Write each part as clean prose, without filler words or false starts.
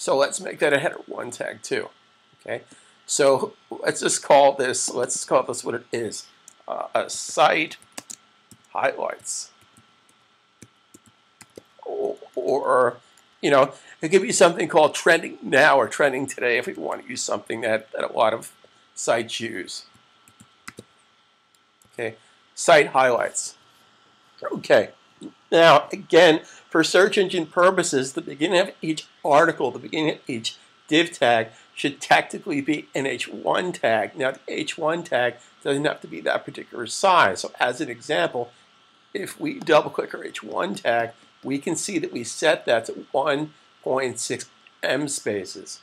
So let's make that a header 1 tag too. Okay. So let's just call this. Let's call this what it is: a site highlights, or it could be something called trending now or trending today if we want to use something that a lot of sites use. Okay, site highlights. Okay, now again, for search engine purposes, the beginning of each article, the beginning of each div tag should technically be an H1 tag. Now the H1 tag doesn't have to be that particular size. So as an example, if we double click our H1 tag, we can see that we set that to 1.6 M spaces.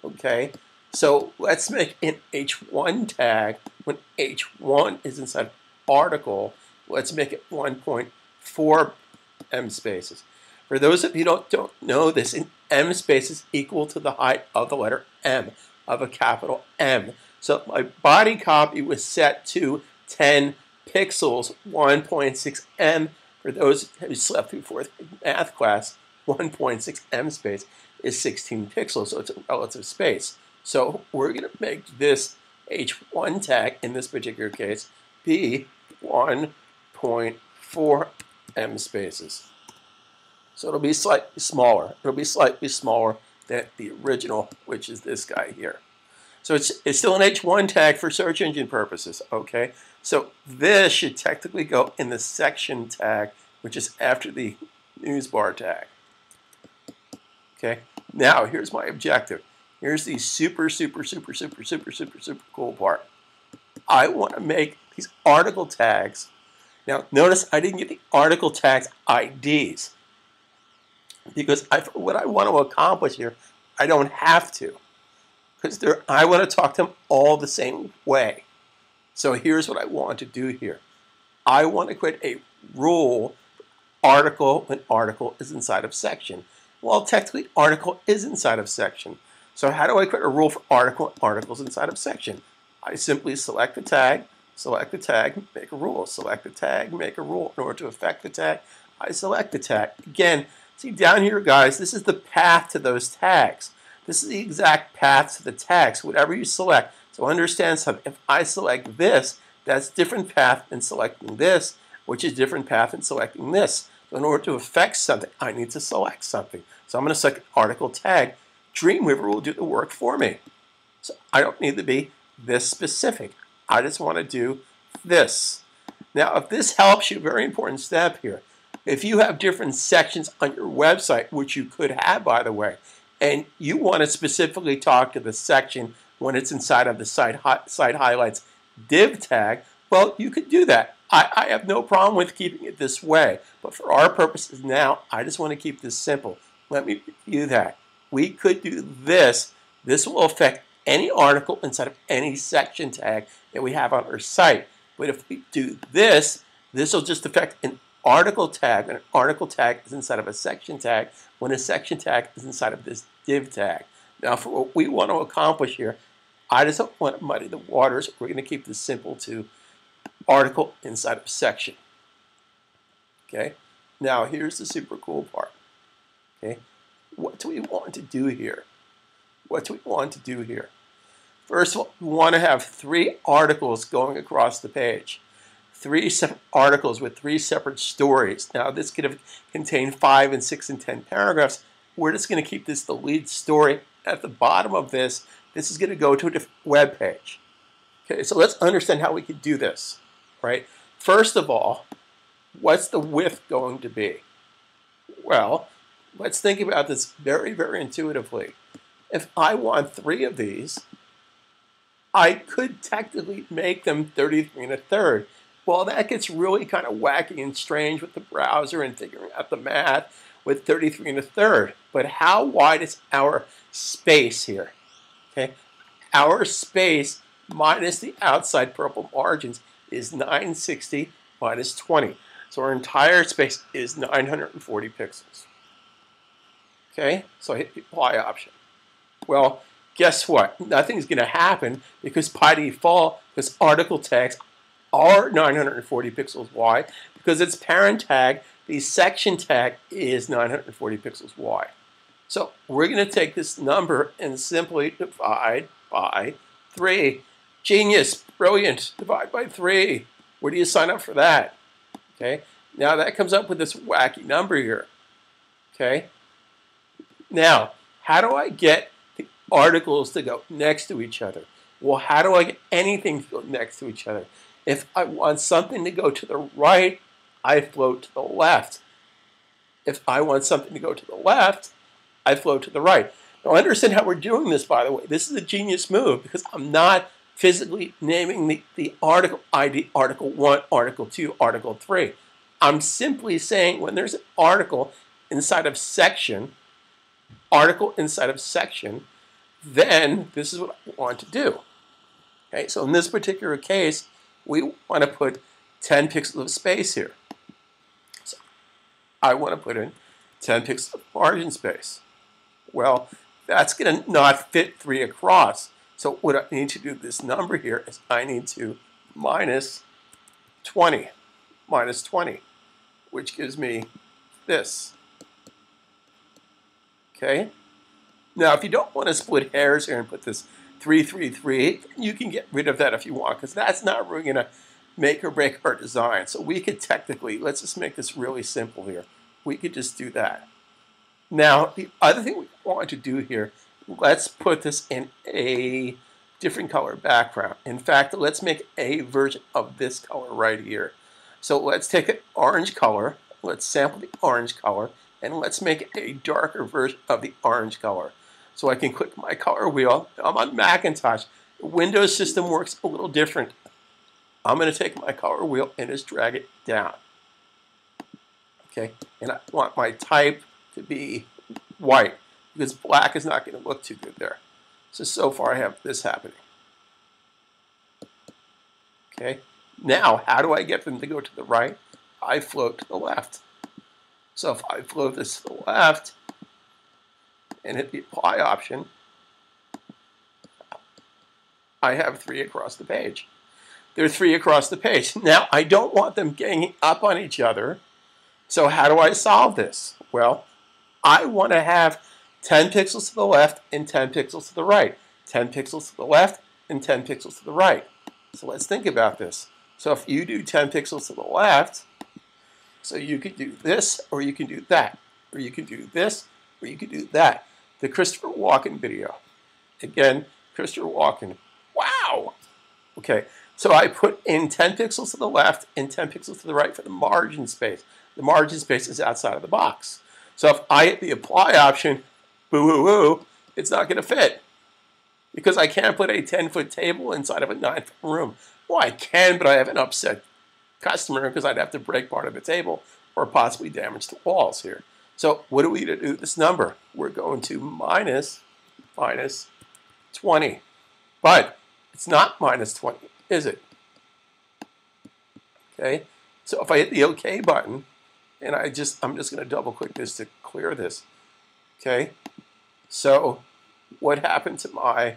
Okay, so let's make an H1 tag when H1 is inside article. Let's make it 1.4 M spaces. For those of you who don't know this, an M space is equal to the height of the letter M, of a capital M. So my body copy was set to 10 pixels, 1.6 M. For those who slept through fourth math class, 1.6 M space is 16 pixels, so it's a relative space. So we're going to make this H1 tag, in this particular case, be 1.4 M spaces. So it'll be slightly smaller. It'll be slightly smaller than the original, which is this guy here. So it's still an H1 tag for search engine purposes, okay? So this should technically go in the section tag, which is after the news bar tag. Okay, now here's my objective. Here's the super cool part. I want to make these article tags. Now notice I didn't get the article tags IDs because what I want to accomplish here, I don't have to, because I want to talk to them all the same way. So here's what I want to do here. I want to create a rule for article when article is inside of section. Well, technically article is inside of section. So how do I create a rule for article when articles inside of section? I simply select the tag, make a rule. Select the tag, make a rule. In order to affect the tag, I select the tag. Again, see down here, guys, this is the path to those tags. This is the exact path to the tags, whatever you select. So understand something. If I select this, that's different path than selecting this, which is different path than selecting this. So in order to affect something, I need to select something. So I'm going to select article tag. Dreamweaver will do the work for me. So I don't need to be this specific. I just want to do this. Now, if this helps you, very important step here. If you have different sections on your website, which you could have, by the way, and you want to specifically talk to the section when it's inside of the site highlights div tag, well, you could do that. I have no problem with keeping it this way, but for our purposes now, I just want to keep this simple. Let me review that. We could do this. This will affect any article inside of any section tag that we have on our site. But if we do this, this will just affect an article tag, and an article tag is inside of a section tag when a section tag is inside of this div tag. Now, for what we want to accomplish here, I just don't want to muddy the waters. We're going to keep this simple to article inside of section. Okay. Now, here's the super cool part. Okay. What do we want to do here? What do we want to do here? First of all, we want to have 3 articles going across the page. 3 separate articles with 3 separate stories. Now, this could have contained 5 and 6 and 10 paragraphs. We're just going to keep this the lead story. At the bottom of this is going to go to a different web page. Okay, so let's understand how we could do this, right? First of all, what's the width going to be? Well, let's think about this very, very intuitively. If I want 3 of these, I could technically make them 33 1/3. Well, that gets really kind of wacky and strange with the browser and figuring out the math with 33 1/3. But how wide is our space here? Okay, our space minus the outside purple margins is 960 minus 20. So our entire space is 940 pixels. Okay, so I hit the apply option. Well, guess what? Nothing's going to happen because by default, this article tags are 940 pixels wide because its parent tag, the section tag, is 940 pixels wide. So we're going to take this number and simply divide by 3. Genius, brilliant, divide by 3. Where do you sign up for that? Okay, now that comes up with this wacky number here. Okay, now how do I get the articles to go next to each other? Well, how do I get anything to go next to each other? If I want something to go to the right, I float to the left. If I want something to go to the left, I float to the right. Now understand how we're doing this, by the way. This is a genius move because I'm not physically naming the article ID, article 1, article 2, article 3. I'm simply saying when there's an article inside of section, article inside of section, then this is what I want to do. Okay, so in this particular case, we want to put 10 pixels of space here. So I want to put in 10 pixels of margin space. Well, that's going to not fit 3 across. So what I need to do with this number here is I need to minus 20, which gives me this. Okay? Now, if you don't want to split hairs here and put this 3, 3, 3, you can get rid of that if you want, because that's not really going to make or break our design. So we could technically, let's just make this really simple here. We could just do that. Now, the other thing we want to do here, let's put this in a different color background. In fact, let's make a version of this color right here. So let's take an orange color, let's sample the orange color, and let's make a darker version of the orange color. So I can click my color wheel. I'm on Macintosh. The Windows system works a little different. I'm going to take my color wheel and just drag it down. Okay, and I want my type to be white because black is not going to look too good there. So far I have this happening. Okay, now how do I get them to go to the right? I float to the left. So if I float this to the left and hit the apply option, I have 3 across the page. There are 3 across the page. Now I don't want them ganging up on each other. So how do I solve this? Well, I want to have 10 pixels to the left and 10 pixels to the right. 10 pixels to the left and 10 pixels to the right. So let's think about this. So if you do 10 pixels to the left, so you could do this, or you can do that, or you can do this, or you could do that. The Christopher Walken video. Again, Christopher Walken. Wow! Okay, so I put in 10 pixels to the left and 10 pixels to the right for the margin space. The margin space is outside of the box. So if I hit the apply option, boo-hoo-hoo, it's not going to fit. Because I can't put a 10-foot table inside of a 9-foot room. Well, I can, but I have an upset customer because I'd have to break part of the table or possibly damage the walls here. So what do we do with this number? We're going to minus 20. But it's not minus 20, is it? Okay, so if I hit the OK button, and I'm just going to double click this to clear this. Okay, so what happened to my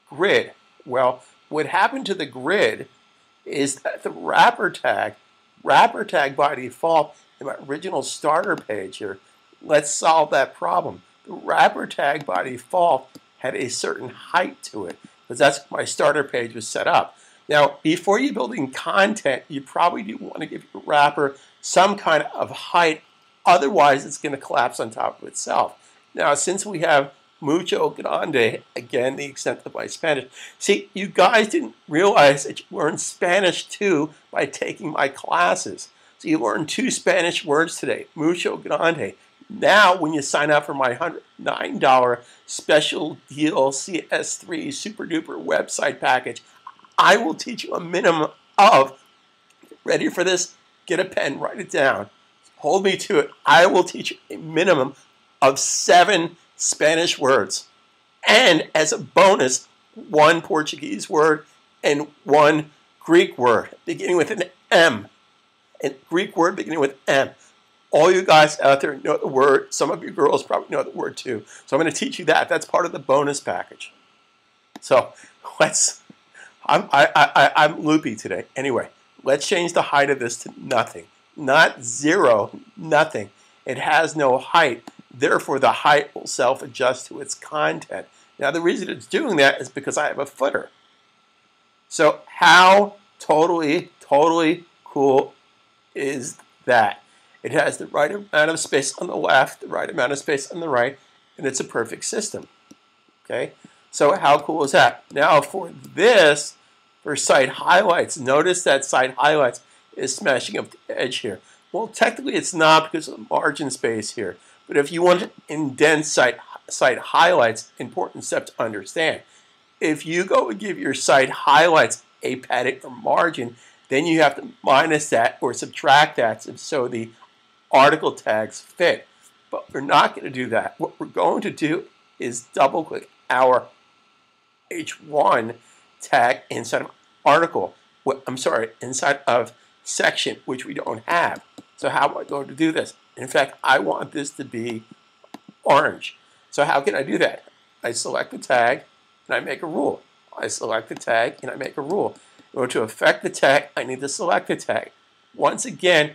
grid? Well, what happened to the grid is that the wrapper tag by default in my original starter page here, let's solve that problem. The wrapper tag by default had a certain height to it because that's how my starter page was set up. Now, before you're building content, you probably do want to give your wrapper some kind of height, otherwise it's going to collapse on top of itself. Now, since we have mucho grande, again, the extent of my Spanish. See, you guys didn't realize that you learned Spanish too by taking my classes. So you learned 2 Spanish words today, mucho grande. Now, when you sign up for my $109 special deal CS3 super duper website package, I will teach you a minimum of, ready for this? Get a pen, write it down. Hold me to it. I will teach you a minimum of 7 Spanish words. And as a bonus, 1 Portuguese word and 1 Greek word beginning with an M. A Greek word beginning with M. All you guys out there know the word. Some of you girls probably know the word too. So I'm going to teach you that. That's part of the bonus package. So let's, I'm loopy today. Anyway, let's change the height of this to nothing. Not 0, nothing. It has no height. Therefore, the height will self-adjust to its content. Now, the reason it's doing that is because I have a footer. So how totally cool is that? It has the right amount of space on the left, the right amount of space on the right, and it's a perfect system. Okay? So how cool is that? Now for this, for site highlights, notice that site highlights is smashing up the edge here. Well, technically it's not because of the margin space here. But if you want to indent site highlights, important step to understand. If you go and give your site highlights a padding or margin, then you have to minus that or subtract that so the article tags fit. But we're not going to do that. What we're going to do is double click our H1 tag inside of article. Inside of section, which we don't have. So how am I going to do this? In fact, I want this to be orange. So how can I do that? I select the tag and I make a rule. I select the tag and I make a rule. In order to affect the tag, I need to select the tag. Once again,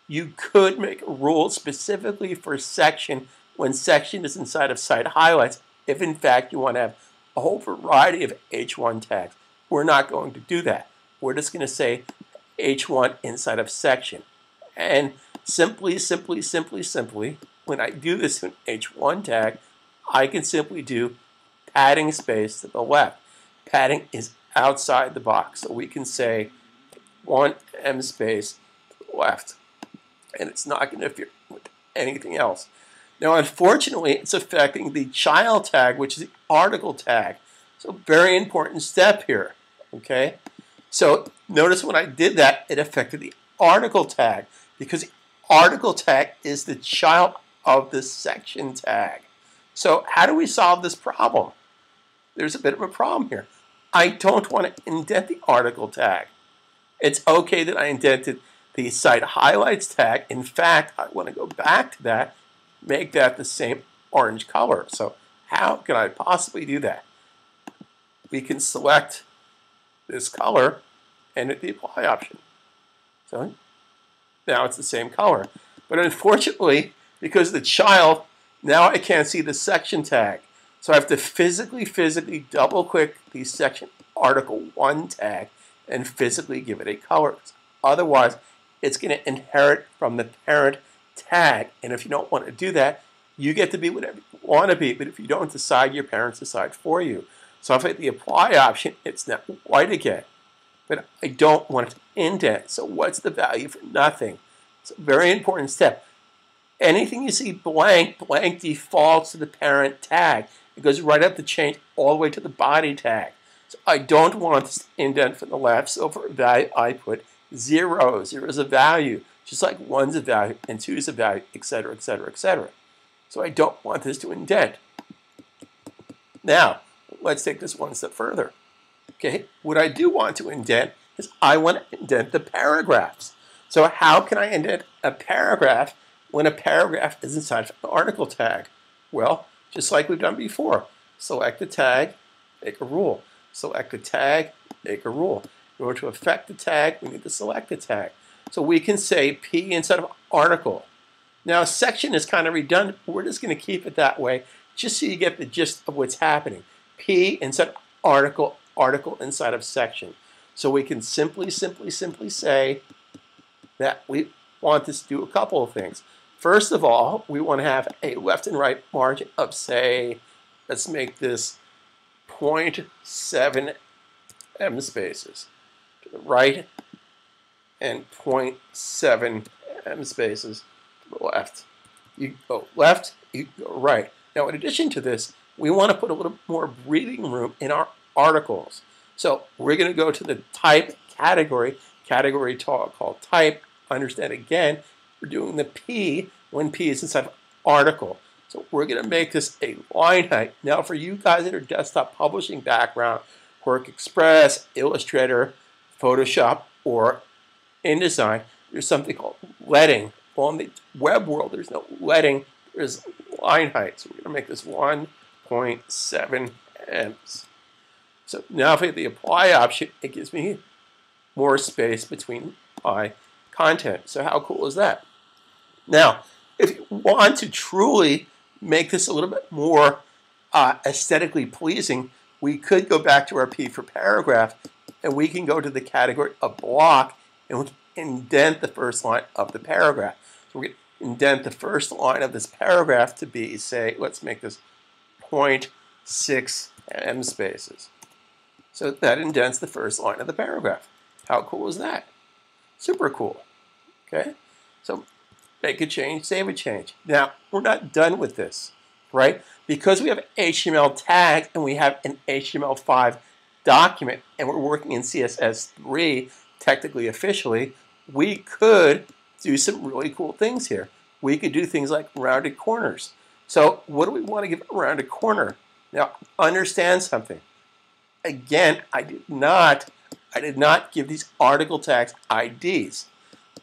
you could make a rule specifically for section when section is inside of site highlights, if in fact you want to have a whole variety of H1 tags. We're not going to do that. We're just going to say H1 inside of section. And simply, when I do this in H1 tag, I can simply do padding space to the left. Padding is outside the box, so we can say 1 em space to the left. And it's not going to interfere with anything else. Now, unfortunately, it's affecting the child tag, which is the article tag. So very important step here, okay? So notice when I did that, it affected the article tag because the article tag is the child of the section tag. So how do we solve this problem? There's a bit of a problem here. I don't want to indent the article tag. It's okay that I indented the site highlights tag. In fact, I want to go back to that, make that the same orange color. So how can I possibly do that? We can select this color and hit the apply option. So now it's the same color. But unfortunately, because the child, now I can't see the section tag. So I have to physically double click the section article 1 tag and physically give it a color. Otherwise, it's going to inherit from the parent tag. And if you don't want to do that, you get to be whatever you want to be. But if you don't decide, your parents decide for you. So if I hit the apply option, it's now white again. But I don't want it to indent. So what's the value for nothing? It's a very important step. Anything you see blank defaults to the parent tag. It goes right up the chain all the way to the body tag. So I don't want this to indent from the left. So for a value, I put 0. 0 is a value, just like 1's a value and 2 is a value, etc., etc., etc. So I don't want this to indent. Now, let's take this one step further. Okay, what I do want to indent is I want to indent the paragraphs. So how can I indent a paragraph when a paragraph is inside of an article tag? Well, just like we've done before, select the tag, make a rule. Select the tag, make a rule. In order to affect the tag, we need to select the tag. So we can say P instead of article. Now, section is kind of redundant. We're just going to keep it that way, just so you get the gist of what's happening. P instead of article, article inside of section. So we can simply say that we want this to do a couple of things. First of all, we want to have a left and right margin of, say, let's make this 0.7 em spaces to the right and 0.7 em spaces to the left. You go left, you go right. Now, in addition to this, we want to put a little more breathing room in our articles. So we're going to go to the type category called type. Understand again, we're doing the P when P is inside of article. So we're going to make this a line height. Now for you guys that are desktop publishing background, Work Express, Illustrator, Photoshop, or InDesign, there's something called leading. Well, in the web world, there's no leading, there's line height. So we're going to make this 1.7 ems. So now if I hit the apply option, it gives me more space between my content. So how cool is that? Now, if you want to truly make this a little bit more aesthetically pleasing, we could go back to our P for paragraph, and we can go to the category of block, and we can indent the first line of the paragraph. So we're going to indent the first line of this paragraph to be, say, let's make this 0.6 em spaces. So that indents the first line of the paragraph. How cool is that? Super cool. Okay? So make a change, save a change. Now, we're not done with this, right? Because we have HTML tags and we have an HTML5 document and we're working in CSS3, technically officially, we could do some really cool things here. We could do things like rounded corners. So what do we want to give a rounded corner? Now, understand something. Again, I did not give these article tags IDs.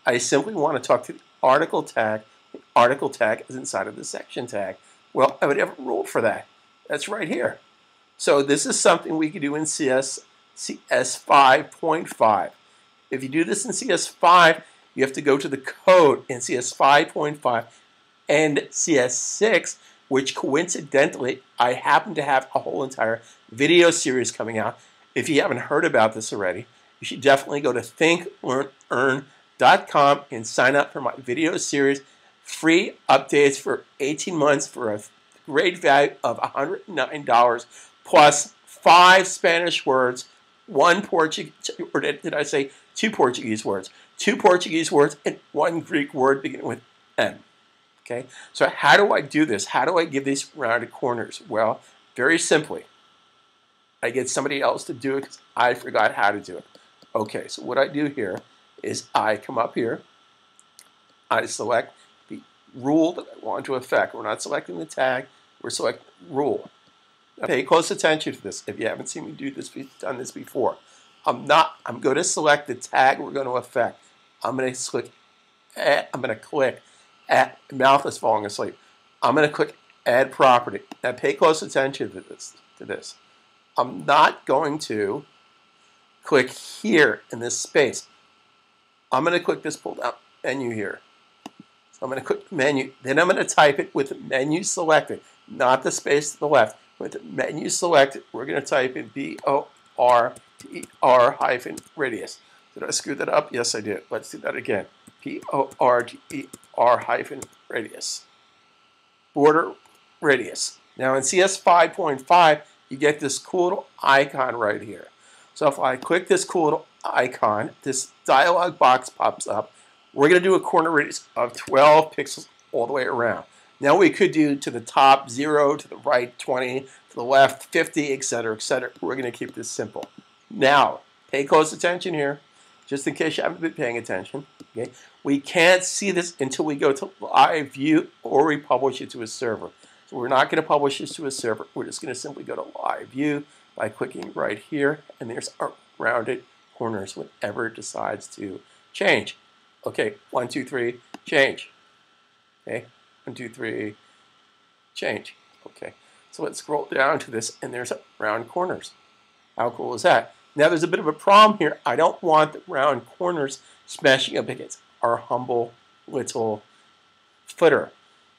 I simply want to talk to the article tag. The article tag is inside of the section tag. Well, I would have a rule for that. That's right here. So this is something we could do in CS 5.5. If you do this in CS5, you have to go to the code in CS 5.5 and CS6, which coincidentally, I happen to have a whole entire video series coming out. If you haven't heard about this already, you should definitely go to thinklearnearn.com and sign up for my video series. Free updates for 18 months for a great value of $109 plus 5 Spanish words, 1 Portuguese, or did I say 2 Portuguese words? 2 Portuguese words and 1 Greek word beginning with M. Okay, so how do I do this? How do I give these rounded corners? Well, very simply, I get somebody else to do it because I forgot how to do it. Okay, so what I do here is I come up here, I select the rule that I want to affect. We're not selecting the tag, we're selecting rule. Now, pay close attention to this if you haven't seen me do this, done this before. I'm going to select the tag we're going to affect. I'm going to click add, mouth is falling asleep. I'm going to click add property. Now pay close attention to this. I'm not going to click here in this space. I'm going to click this pull down menu here. So I'm going to click menu. Then I'm going to type it with the menu selected, not the space to the left. With the menu selected, we're going to type in PORTER-radius. Did I screw that up? Yes, I did. Let's do that again. PORTER-radius. Border radius. Now in CS 5.5, you get this cool little icon right here. So if I click this cool little icon, this dialog box pops up. We're going to do a corner radius of 12 pixels all the way around. Now we could do to the top 0, to the right 20, to the left 50, etc., etc. We're going to keep this simple. Now, pay close attention here, just in case you haven't been paying attention. Okay? We can't see this until we go to live view or we publish it to a server. So we're not going to publish this to a server. We're just going to simply go to live view by clicking right here, and there's our rounded corners whenever it decides to change. Okay, 1, 2, 3, change. Okay, 1, 2, 3, change. Okay, so let's scroll down to this, and there's round corners. How cool is that? Now there's a bit of a problem here. I don't want the round corners smashing up against our humble little footer.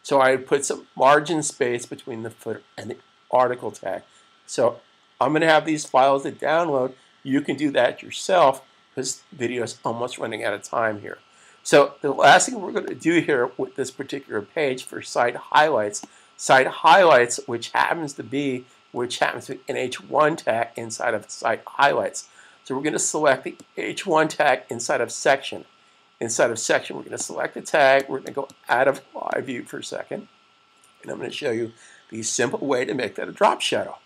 So I put some margin space between the footer and the article tag. So I'm going to have these files to download. You can do that yourself because the video is almost running out of time here. So the last thing we're going to do here with this particular page for site highlights, which happens to be an H1 tag inside of site highlights. So we're going to select the H1 tag inside of section. Inside of section, we're going to select the tag. We're going to go out of live view for a second. And I'm going to show you the simple way to make that a drop shadow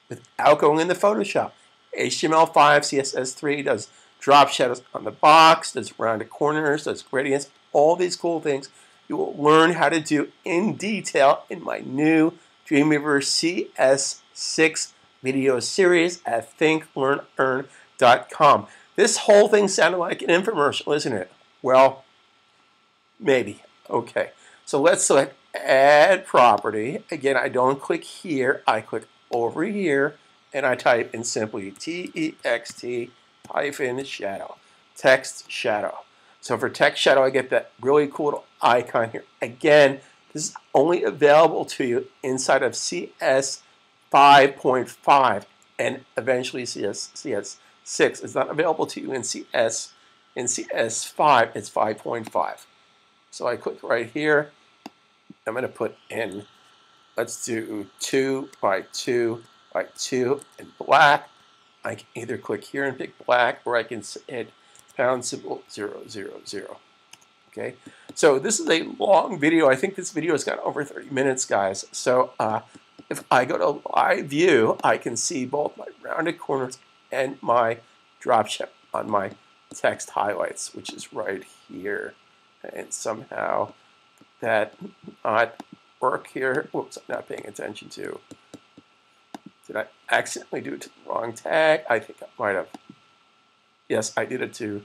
without going into Photoshop. HTML5, CSS3 does drop shadows on the box, does rounded corners, does gradients, all these cool things you will learn how to do in detail in my new Dreamweaver CS6 video series at thinklearnearn.com. This whole thing sounded like an infomercial, isn't it? Well, maybe. Okay, so let's select add property. Again, I don't click here, I click over here, and I type in simply TEXT-shadow, text shadow. So for text shadow, I get that really cool little icon here. Again, This is only available to you inside of CS 5.5 and eventually CS6. It's not available to you in CS5. It's 5.5. So I click right here. I'm going to put in, let's do 2 by 2 by 2 in black. I can either click here and pick black, or I can hit #000. Okay, so this is a long video. I think this video has got over 30 minutes, guys. So if I go to live view, I can see both my rounded corners and my drop shadow on my text highlights, which is right here. And somehow that not work here. Whoops, I'm not paying attention to. Did I accidentally do it to the wrong tag? I think I might have. Yes, I did it to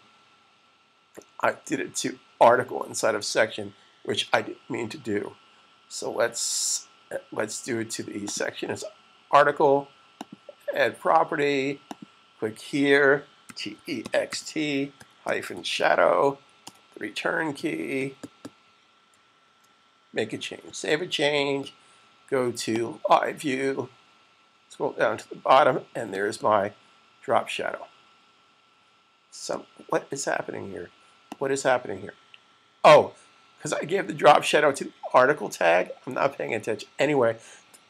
article inside of section, which I didn't mean to do. So let's do it to the section as article, add property, click here, text -shadow, the return key, make a change, save a change, go to live view, scroll down to the bottom, and there's my drop shadow. So what is happening here? What is happening here? Oh, because I gave the drop shadow to the article tag. I'm not paying attention. Anyway,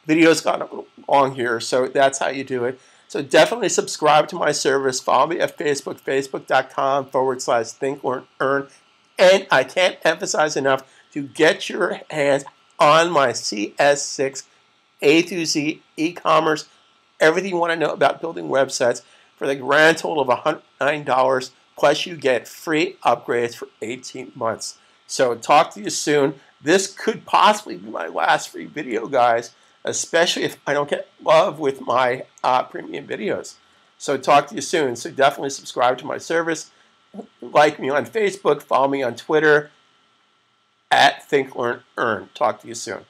video's gone a little long here, so that's how you do it. So definitely subscribe to my service. Follow me at Facebook, facebook.com/think-learn-earn. And I can't emphasize enough to get your hands on my CS6 A through Z e-commerce, everything you want to know about building websites for the grand total of $109. Plus you get free upgrades for 18 months. So talk to you soon. This could possibly be my last free video, guys, especially if I don't get love with my premium videos. So talk to you soon. So definitely subscribe to my service. Like me on Facebook. Follow me on Twitter @ThinkLearnEarn. Talk to you soon.